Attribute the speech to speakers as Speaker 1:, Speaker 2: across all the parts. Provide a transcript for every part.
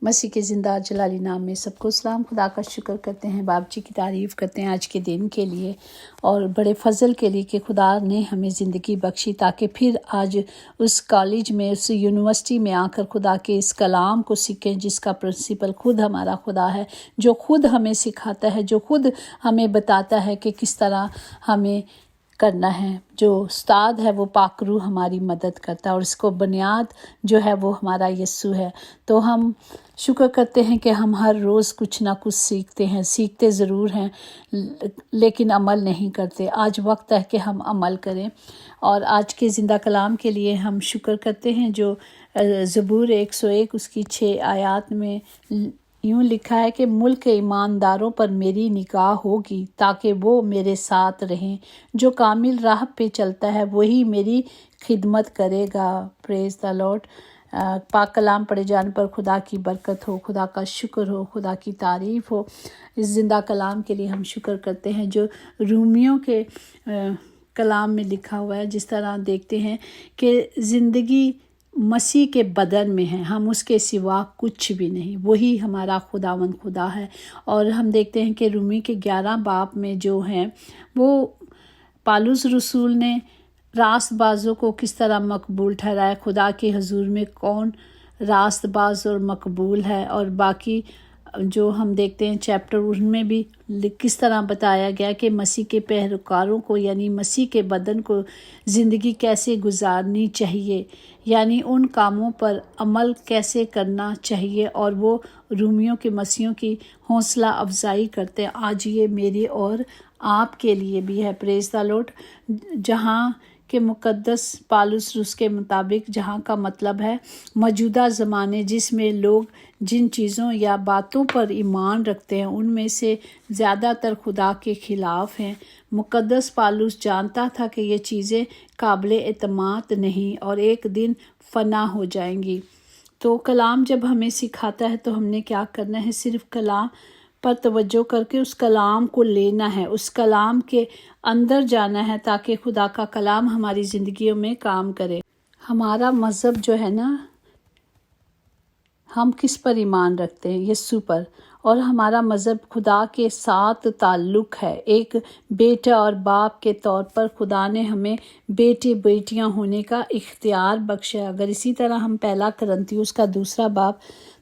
Speaker 1: مسیح کے زندہ جلالی نام میں سب کو سلام۔ خدا کا شکر کرتے ہیں، باپ جی کی تعریف کرتے ہیں آج کے دن کے لیے اور بڑے فضل کے لیے کہ خدا نے ہمیں زندگی بخشی تاکہ پھر آج اس کالج میں، اس یونیورسٹی میں آ کر خدا کے اس کلام کو سیکھیں، جس کا پرنسپل خود ہمارا خدا ہے، جو خود ہمیں سکھاتا ہے، جو خود ہمیں بتاتا ہے کہ کس طرح ہمیں کرنا ہے۔ جو استاد ہے وہ پاک روح ہماری مدد کرتا ہے اور اس کو بنیاد جو ہے وہ ہمارا یسوع ہے۔ تو ہم شکر کرتے ہیں کہ ہم ہر روز کچھ نہ کچھ سیکھتے ضرور ہیں لیکن عمل نہیں کرتے۔ آج وقت ہے کہ ہم عمل کریں، اور آج کے زندہ کلام کے لیے ہم شکر کرتے ہیں جو زبور 101 اس کی 6 آیات میں یوں لکھا ہے کہ ملک کے ایمانداروں پر میری نگاہ ہوگی تاکہ وہ میرے ساتھ رہیں، جو کامل راہ پہ چلتا ہے وہی میری خدمت کرے گا۔ پریز دا لارڈ۔ پاک کلام پڑھے جانے پر خدا کی برکت ہو، خدا کا شکر ہو، خدا کی تعریف ہو۔ اس زندہ کلام کے لیے ہم شکر کرتے ہیں جو رومیوں کے کلام میں لکھا ہوا ہے، جس طرح دیکھتے ہیں کہ زندگی مسیح کے بدن میں ہے، ہم اس کے سوا کچھ بھی نہیں، وہی ہمارا خداوند خدا ہے۔ اور ہم دیکھتے ہیں کہ رومی کے 11 باب میں جو ہیں وہ پالوس رسول نے راست بازوں کو کس طرح مقبول ٹھہرایا، خدا کے حضور میں کون راست باز اور مقبول ہے، اور باقی جو ہم دیکھتے ہیں چیپٹر ان میں بھی کس طرح بتایا گیا کہ مسیح کے پیروکاروں کو یعنی مسیح کے بدن کو زندگی کیسے گزارنی چاہیے، یعنی ان کاموں پر عمل کیسے کرنا چاہیے، اور وہ رومیوں کے مسیحوں کی حوصلہ افزائی کرتے ہیں۔ آج یہ میری اور آپ کے لیے بھی ہے۔ پریز دا لارڈ۔ جہاں کہ مقدس پالوس رس کے مطابق جہاں کا مطلب ہے موجودہ زمانے جس میں لوگ جن چیزوں یا باتوں پر ایمان رکھتے ہیں ان میں سے زیادہ تر خدا کے خلاف ہیں۔ مقدس پالوس جانتا تھا کہ یہ چیزیں قابل اعتماد نہیں اور ایک دن فنا ہو جائیں گی۔ تو کلام جب ہمیں سکھاتا ہے تو ہم نے کیا کرنا ہے؟ صرف کلام پر توجہ کر کے اس کلام کو لینا ہے، اس کلام کے اندر جانا ہے تاکہ خدا کا کلام ہماری زندگیوں میں کام کرے۔ ہمارا مذہب جو ہے نا، ہم کس پر ایمان رکھتے ہیں؟ یسوع پر، اور ہمارا مذہب خدا کے ساتھ تعلق ہے۔ ایک بیٹا اور باپ کے طور پر خدا نے ہمیں بیٹے بیٹیاں ہونے کا اختیار بخشا۔ اگر اسی طرح ہم 1 کرنتیوس کا 2 باب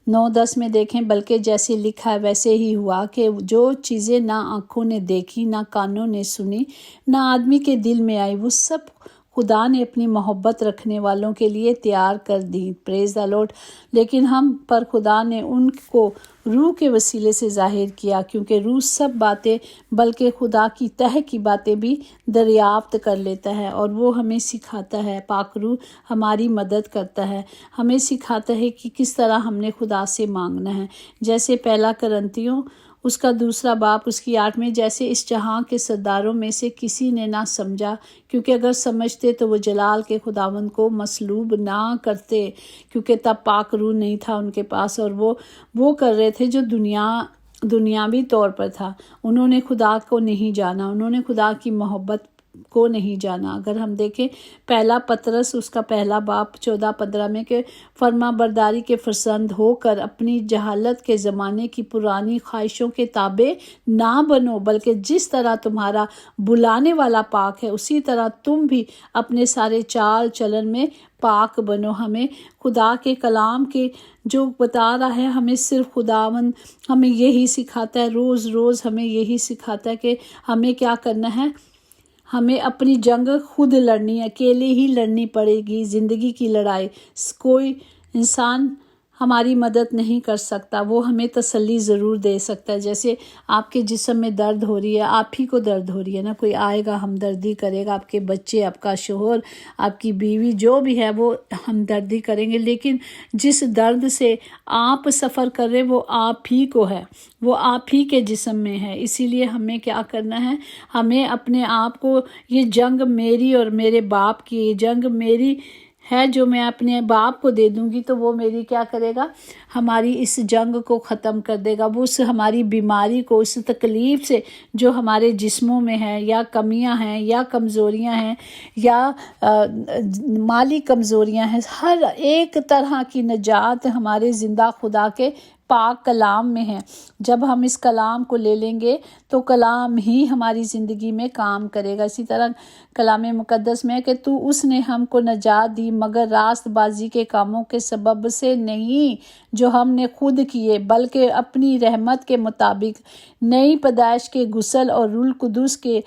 Speaker 1: 9-10 میں دیکھیں، بلکہ جیسے لکھا ہے ویسے ہی ہوا کہ جو چیزیں نہ آنکھوں نے دیکھی، نہ کانوں نے سنی، نہ آدمی کے دل میں آئی، وہ سب خدا نے اپنی محبت رکھنے والوں کے لیے تیار کر دی۔ پریز دا لارڈ۔ لیکن ہم پر خدا نے ان کو روح کے وسیلے سے ظاہر کیا، کیونکہ روح سب باتیں بلکہ خدا کی تہ کی باتیں بھی دریافت کر لیتا ہے، اور وہ ہمیں سکھاتا ہے۔ پاک روح ہماری مدد کرتا ہے، ہمیں سکھاتا ہے کہ کس طرح ہم نے خدا سے مانگنا ہے۔ جیسے 1 کرنتیوں اس کا 2 باب اس کی 8 میں، جیسے اس جہاں کے سرداروں میں سے کسی نے نہ سمجھا، کیونکہ اگر سمجھتے تو وہ جلال کے خداوند کو مصلوب نہ کرتے، کیونکہ تب پاک روح نہیں تھا ان کے پاس، اور وہ کر رہے تھے جو دنیاوی طور پر تھا۔ انہوں نے خدا کو نہیں جانا، انہوں نے خدا کی محبت کو نہیں جانا۔ اگر ہم دیکھیں 1 پطرس اس کا 1 باب 14-15 میں کہ فرما برداری کے فرزند ہو کر اپنی جہالت کے زمانے کی پرانی خواہشوں کے تابع نہ بنو، بلکہ جس طرح تمہارا بلانے والا پاک ہے اسی طرح تم بھی اپنے سارے چال چلن میں پاک بنو۔ ہمیں خدا کے کلام کے جو بتا رہا ہے، ہمیں صرف خداوند ہمیں یہی سکھاتا ہے، روز روز ہمیں یہی سکھاتا ہے کہ ہمیں کیا کرنا ہے۔ ہمیں اپنی جنگ خود لڑنی ہے، اکیلے ہی لڑنی پڑے گی زندگی کی لڑائی۔ کوئی انسان ہماری مدد نہیں کر سکتا، وہ ہمیں تسلی ضرور دے سکتا ہے۔ جیسے آپ کے جسم میں درد ہو رہی ہے، آپ ہی کو درد ہو رہی ہے نا، کوئی آئے گا ہمدردی کرے گا، آپ کے بچے، آپ کا شوہر، آپ کی بیوی جو بھی ہے وہ ہمدردی کریں گے، لیکن جس درد سے آپ سفر کر رہے وہ آپ ہی کو ہے، وہ آپ ہی کے جسم میں ہے۔ اسی لیے ہمیں کیا کرنا ہے؟ ہمیں اپنے آپ کو، یہ جنگ میری اور میرے باپ کی، یہ جنگ میری ہے جو میں اپنے باپ کو دے دوں گی تو وہ میری کیا کرے گا، ہماری اس جنگ کو ختم کر دے گا، وہ اس ہماری بیماری کو، اس تکلیف سے جو ہمارے جسموں میں ہے، یا کمیاں ہیں یا کمزوریاں ہیں یا مالی کمزوریاں ہیں، ہر ایک طرح کی نجات ہمارے زندہ خدا کے پاک کلام میں ہے۔ جب ہم اس کلام کو لے لیں گے تو کلام ہی ہماری زندگی میں کام کرے گا۔ اسی طرح کلام مقدس میں ہے کہ تو اس نے ہم کو نجات دی مگر راست بازی کے کاموں کے سبب سے نہیں جو ہم نے خود کیے، بلکہ اپنی رحمت کے مطابق نئی پیدائش کے غسل اور روح القدس کے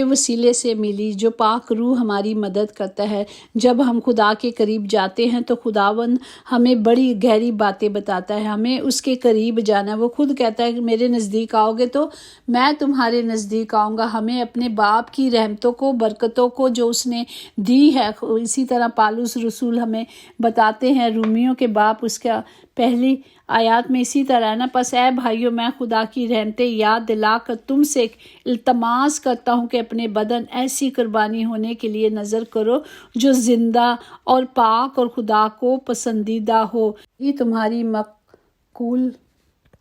Speaker 1: وسیلے سے ملی، جو پاک روح ہماری مدد کرتا ہے۔ جب ہم خدا کے قریب جاتے ہیں تو خداوند ہمیں بڑی گہری باتیں بتاتا ہے، ہمیں اس کے قریب جانا ہے۔ وہ خود کہتا ہے کہ میرے نزدیک آؤ گے تو میں تمہارے نزدیک آؤں گا۔ ہمیں اپنے باپ کی رحمتوں کو، برکتوں کو جو اس نے دی ہے، اسی طرح پالوس رسول ہمیں بتاتے ہیں رومیوں کے باپ اس کا پہلی آیات میں اسی طرح ہے نا، پس اے بھائیو میں خدا کی رحمتیں یاد دلا کر تم سے التماس کرتا ہوں کہ اپنے بدن ایسی قربانی ہونے کے لیے نظر کرو جو زندہ اور پاک اور خدا کو پسندیدہ ہو، یہ تمہاری مقبول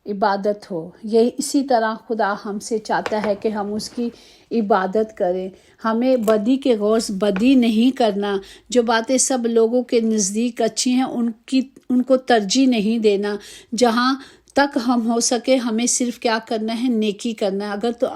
Speaker 1: عبادت ہو۔ یہ اسی طرح خدا ہم سے چاہتا ہے کہ ہم اس کی عبادت کریں۔ ہمیں بدی کے غرض بدی نہیں کرنا، جو باتیں سب لوگوں کے نزدیک اچھی ہیں ان کو ترجیح نہیں دینا۔ جہاں تک ہم ہو سکے ہمیں صرف کیا کرنا ہے، نیکی کرنا ہے۔ اگر تو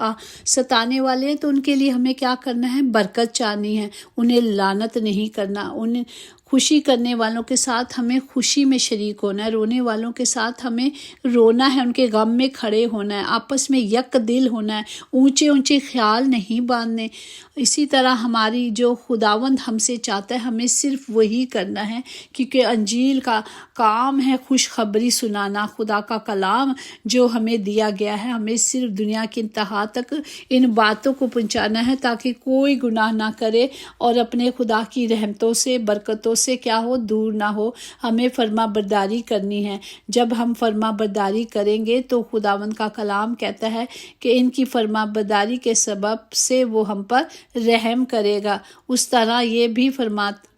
Speaker 1: ستانے والے ہیں تو ان کے لیے ہمیں کیا کرنا ہے، برکت چاہنی ہے، انہیں لعنت نہیں کرنا۔ انہیں خوشی کرنے والوں کے ساتھ ہمیں خوشی میں شریک ہونا ہے، رونے والوں کے ساتھ ہمیں رونا ہے، ان کے غم میں کھڑے ہونا ہے، آپس میں یک دل ہونا ہے، اونچے اونچے خیال نہیں باندھنے۔ اسی طرح ہماری جو خداوند ہم سے چاہتا ہے ہمیں صرف وہی کرنا ہے، کیونکہ انجیل کا کام ہے خوشخبری سنانا، خدا کا کلام جو ہمیں دیا گیا ہے ہمیں صرف دنیا کی انتہا تک ان باتوں کو پہنچانا ہے تاکہ کوئی گناہ نہ کرے اور اپنے خدا کی رحمتوں سے، برکتوں سے کیا ہو، دور نہ ہو۔ ہمیں فرما برداری کرنی ہے۔ جب ہم فرما برداری کریں گے تو خداوند کا کلام کہتا ہے کہ ان کی فرما برداری کے سبب سے وہ ہم پر رحم کرے گا۔ اس طرح یہ بھی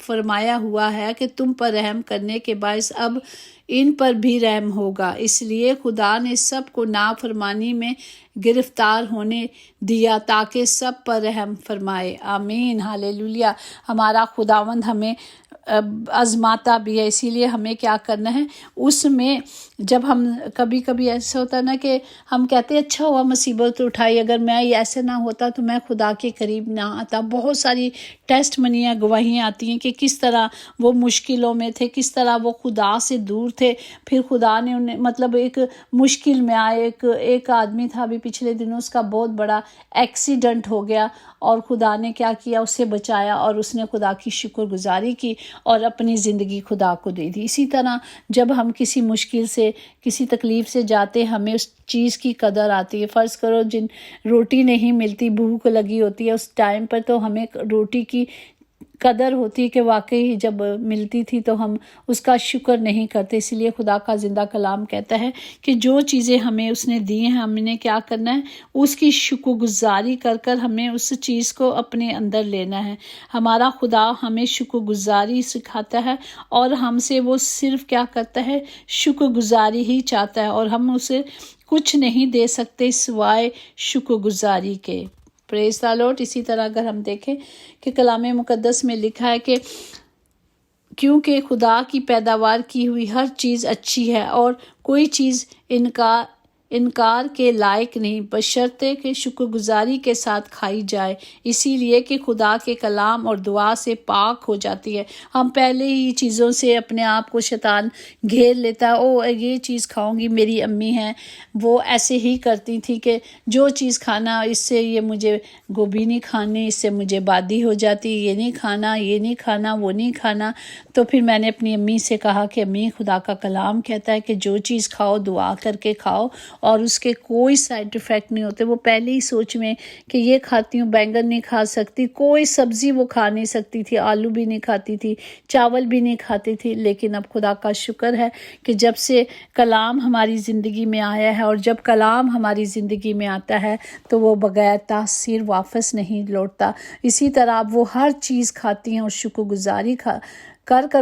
Speaker 1: فرمایا ہوا ہے کہ تم پر رحم کرنے کے باعث اب ان پر بھی رحم ہوگا۔ اس لیے خدا نے سب کو نافرمانی میں گرفتار ہونے دیا تاکہ سب پر رحم فرمائے۔ آمین، ہاللویا۔ ہمارا خداوند ہمیں آزماتا بھی ہے، اسی لیے ہمیں کیا کرنا ہے، اس میں جب ہم کبھی ایسا ہوتا ہے نا کہ ہم کہتے ہیں اچھا ہوا مصیبت اٹھائی، اگر میں ایسے نہ ہوتا تو میں خدا کے قریب نہ آتا۔ بہت ساری ٹیسٹ منیاں گواہیاں آتی ہیں کہ کس طرح وہ مشکلوں میں تھے، کس طرح وہ خدا سے دور تھے، پھر خدا نے انہیں مطلب ایک مشکل میں آئے۔ ایک آدمی تھا ابھی پچھلے دنوں، اس کا بہت بڑا ایکسیڈنٹ ہو گیا اور خدا نے کیا کیا، اسے بچایا اور اس نے خدا کی شکر گزاری کی اور اپنی زندگی خدا کو دے دی۔ اسی طرح جب ہم کسی مشکل سے، کسی تکلیف سے جاتے ہمیں اس چیز کی قدر آتی ہے۔ فرض کرو جن روٹی نہیں ملتی، بھوک لگی ہوتی ہے اس ٹائم پر، تو ہمیں روٹی کی قدر ہوتی ہے کہ واقعی جب ملتی تھی تو ہم اس کا شکر نہیں کرتے۔ اس لیے خدا کا زندہ کلام کہتا ہے کہ جو چیزیں ہمیں اس نے دی ہیں ہم نے کیا کرنا ہے، اس کی شکر گزاری کر ہمیں اس چیز کو اپنے اندر لینا ہے۔ ہمارا خدا ہمیں شکر گزاری سکھاتا ہے اور ہم سے وہ صرف کیا کرتا ہے، شکر گزاری ہی چاہتا ہے، اور ہم اسے کچھ نہیں دے سکتے سوائے شکر گزاری کے۔ پریز دی لارڈ۔ اسی طرح اگر ہم دیکھیں کہ کلام مقدس میں لکھا ہے کہ کیونکہ خدا کی پیداوار کی ہوئی ہر چیز اچھی ہے اور کوئی چیز انکار کے لائق نہیں، بشرطے کہ شکر گزاری کے ساتھ کھائی جائے، اسی لیے کہ خدا کے کلام اور دعا سے پاک ہو جاتی ہے۔ ہم پہلے ہی چیزوں سے اپنے آپ کو شیطان گھیر لیتا ہے، او یہ چیز کھاؤں گی، میری امی ہیں وہ ایسے ہی کرتی تھی کہ جو چیز کھانا، اس سے یہ مجھے گوبھی نہیں کھانی، اس سے مجھے بادی ہو جاتی، یہ نہیں کھانا، یہ نہیں کھانا، وہ نہیں کھانا۔ تو پھر میں نے اپنی امی سے کہا کہ امی، خدا کا کلام کہتا ہے کہ جو چیز کھاؤ دعا کر کے کھاؤ اور اس کے کوئی سائیڈ افیکٹ نہیں ہوتے۔ وہ پہلے ہی سوچ میں کہ یہ کھاتی ہوں، بینگن نہیں کھا سکتی، کوئی سبزی وہ کھا نہیں سکتی تھی، آلو بھی نہیں کھاتی تھی، چاول بھی نہیں کھاتی تھی۔ لیکن اب خدا کا شکر ہے کہ جب سے کلام ہماری زندگی میں آیا ہے، اور جب کلام ہماری زندگی میں آتا ہے تو وہ بغیر تاثیر واپس نہیں لوٹتا۔ اسی طرح اب وہ ہر چیز کھاتی ہیں اور شکر گزاری کر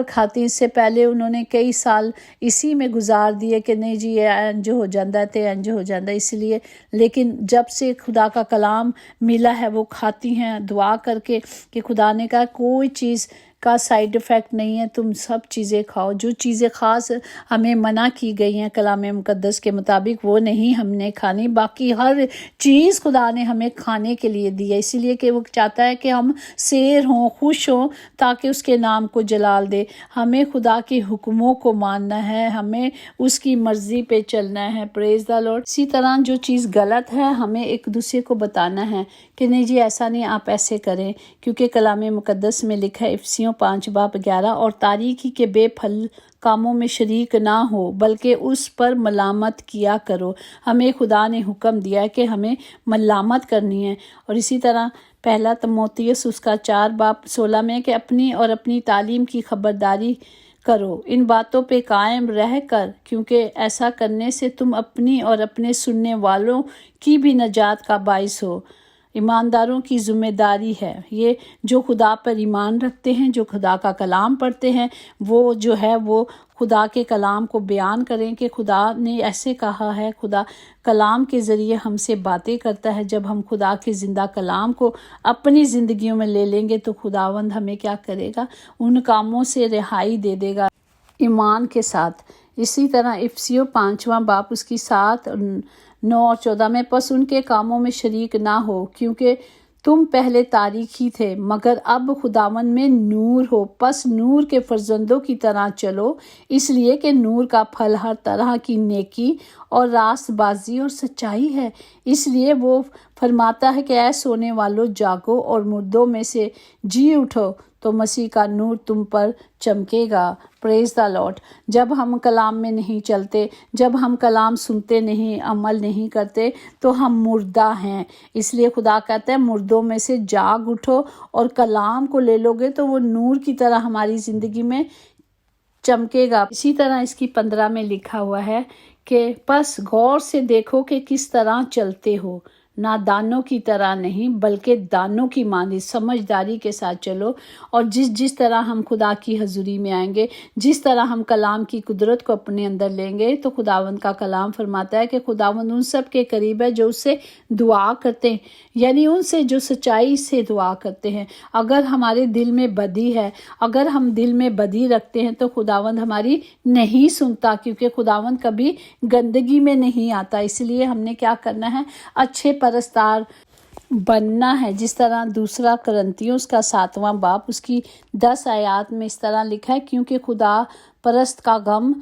Speaker 1: کھاتی ہیں۔ اس سے پہلے انہوں نے کئی سال اسی میں گزار دیے کہ نہیں جی یہ انج ہو جاتا ہے تے انج ہو جاتا ہے، اس لیے۔ لیکن جب سے خدا کا کلام ملا ہے وہ کھاتی ہیں دعا کر کے کہ خدا نے کہا کوئی چیز کا سائیڈ افیکٹ نہیں ہے، تم سب چیزیں کھاؤ۔ جو چیزیں خاص ہمیں منع کی گئی ہیں کلام مقدس کے مطابق وہ نہیں ہم نے کھانی، باقی ہر چیز خدا نے ہمیں کھانے کے لیے دی ہے، اسی لیے کہ وہ چاہتا ہے کہ ہم سیر ہوں، خوش ہوں، تاکہ اس کے نام کو جلال دے۔ ہمیں خدا کے حکموں کو ماننا ہے، ہمیں اس کی مرضی پہ چلنا ہے۔ پریز دا لارڈ۔ اسی طرح جو چیز غلط ہے ہمیں ایک دوسرے کو بتانا ہے کہ نہیں جی ایسا نہیں، آپ ایسے کریں، کیونکہ کلام مقدس میں لکھا ہے افسیوں 5:11 اور تاریکی کے بے پھل کاموں میں شریک نہ ہو بلکہ اس پر ملامت کیا کرو۔ ہمیں خدا نے حکم دیا ہے کہ ہمیں ملامت کرنی ہے۔ اور اسی طرح پہلا تموتیوس اس کا 4:16 میں کہ اپنی اور اپنی تعلیم کی خبرداری کرو، ان باتوں پہ قائم رہ کر، کیونکہ ایسا کرنے سے تم اپنی اور اپنے سننے والوں کی بھی نجات کا باعث ہو۔ ایمانداروں کی ذمہ داری ہے یہ، جو خدا پر ایمان رکھتے ہیں، جو خدا کا کلام پڑھتے ہیں، وہ جو ہے وہ خدا کے کلام کو بیان کریں کہ خدا نے ایسے کہا ہے۔ خدا کلام کے ذریعے ہم سے باتیں کرتا ہے۔ جب ہم خدا کے زندہ کلام کو اپنی زندگیوں میں لے لیں گے تو خداوند ہمیں کیا کرے گا؟ ان کاموں سے رہائی دے دے گا ایمان کے ساتھ۔ اسی طرح افسیوں 5 اس کی 7, 9 اور 14 میں پس ان کے کاموں میں شریک نہ ہو، کیونکہ تم پہلے تاریکی تھے مگر اب خداوند میں نور ہو، پس نور کے فرزندوں کی طرح چلو، اس لیے کہ نور کا پھل ہر طرح کی نیکی اور راست بازی اور سچائی ہے۔ اس لیے وہ فرماتا ہے کہ اے سونے والو جاگو اور مردوں میں سے جی اٹھو، تو مسیح کا نور تم پر چمکے گا۔ پریز دا لارڈ۔ جب ہم کلام میں نہیں چلتے، جب ہم کلام سنتے نہیں، عمل نہیں کرتے تو ہم مردہ ہیں۔ اس لیے خدا کہتا ہے مردوں میں سے جاگ اٹھو اور کلام کو لے لو گے تو وہ نور کی طرح ہماری زندگی میں چمکے گا۔ اسی طرح اس کی 15 میں لکھا ہوا ہے کہ پس غور سے دیکھو کہ کس طرح چلتے ہو، نادانوں کی طرح نہیں بلکہ دانوں کی مانند سمجھداری کے ساتھ چلو۔ اور جس طرح ہم خدا کی حضوری میں آئیں گے، جس طرح ہم کلام کی قدرت کو اپنے اندر لیں گے، تو خداوند کا کلام فرماتا ہے کہ خداوند ان سب کے قریب ہے جو اس سے دعا کرتے ہیں، یعنی ان سے جو سچائی سے دعا کرتے ہیں۔ اگر ہمارے دل میں بدی ہے، اگر ہم دل میں بدی رکھتے ہیں تو خداوند ہماری نہیں سنتا، کیونکہ خداوند کبھی گندگی میں نہیں آتا۔ اس لیے ہم نے کیا کرنا ہے؟ اچھے پرستار بننا ہے۔ جس طرح 2 کرنتیوں اس کا 7 اس کی 10 آیات میں اس طرح لکھا ہے، کیونکہ خدا پرست کا غم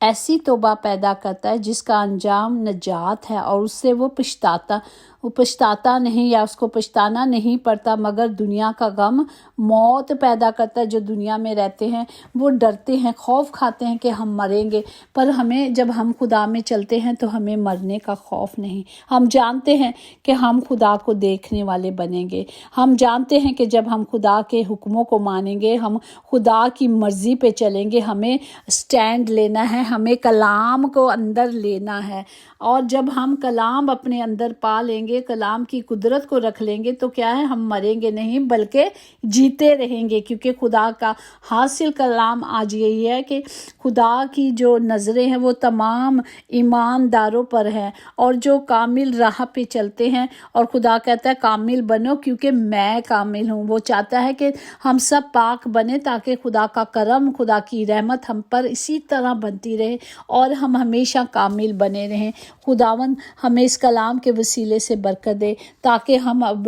Speaker 1: ایسی توبہ پیدا کرتا ہے جس کا انجام نجات ہے، اور اس سے وہ پچھتاتا نہیں یا اس کو پچھتانا نہیں پڑتا، مگر دنیا کا غم موت پیدا کرتا ہے۔ جو دنیا میں رہتے ہیں وہ ڈرتے ہیں، خوف کھاتے ہیں کہ ہم مریں گے، پر ہمیں جب ہم خدا میں چلتے ہیں تو ہمیں مرنے کا خوف نہیں۔ ہم جانتے ہیں کہ ہم خدا کو دیکھنے والے بنیں گے، ہم جانتے ہیں کہ جب ہم خدا کے حکموں کو مانیں گے، ہم خدا کی مرضی پہ چلیں گے، ہمیں سٹینڈ لینا ہے، ہمیں کلام کو اندر لینا ہے۔ اور جب ہم کلام اپنے اندر پا لیں گے، کلام کی قدرت کو رکھ لیں گے، تو کیا ہے؟ ہم مریں گے نہیں بلکہ جیتے رہیں گے، کیونکہ خدا کا حاصل کلام آج یہی ہے کہ خدا کی جو نظریں ہیں وہ تمام ایمانداروں پر ہیں، اور جو کامل راہ پہ چلتے ہیں۔ اور خدا کہتا ہے کامل بنو کیونکہ میں کامل ہوں۔ وہ چاہتا ہے کہ ہم سب پاک بنے تاکہ خدا کا کرم، خدا کی رحمت ہم پر اسی طرح بنتی رہے اور ہم ہمیشہ کامل بنے رہیں۔ خداوند ہمیں اس کلام کے وسیلے سے برکت دے تاکہ ہم اب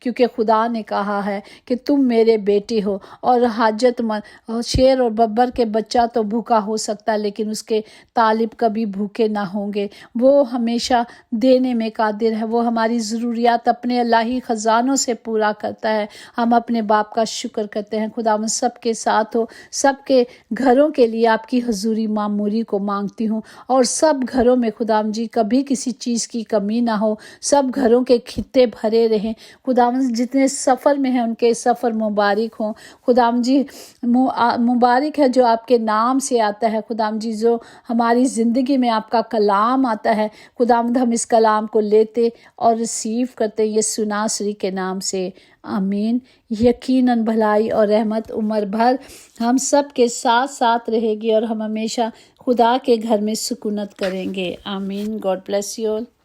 Speaker 1: کیونکہ خدا نے کہا ہے کہ تم میرے بیٹے ہو، اور حاجت مند شیر اور ببر کے بچہ تو بھوکا ہو سکتا ہے لیکن اس کے طالب کبھی بھوکے نہ ہوں گے۔ وہ ہمیشہ دینے میں قادر ہے، وہ ہماری ضروریات اپنے الہی خزانوں سے پورا کرتا ہے۔ ہم اپنے باپ کا شکر کرتے ہیں۔ خدا ہم سب کے ساتھ ہو، سب کے گھروں کے لیے آپ کی حضوری معموری کو مانگتی ہوں، اور سب گھروں میں خدا جی کبھی کسی چیز کی کمی نہ ہو، سب گھروں کے خطے بھرے رہیں۔ خدا جتنے سفر میں ہیں ان کے سفر مبارک ہوں۔ خدا جی مبارک ہے جو آپ کے نام سے آتا ہے، خدا جی جو ہماری زندگی میں آپ کا کلام آتا ہے، خدا ہم اس کلام کو لیتے اور ریسیو کرتے ہیں یسوع ناصری کے نام سے، آمین۔ یقیناً بھلائی اور رحمت عمر بھر ہم سب کے ساتھ ساتھ رہے گی، اور ہم ہمیشہ خدا کے گھر میں سکونت کریں گے، آمین۔ God bless you all.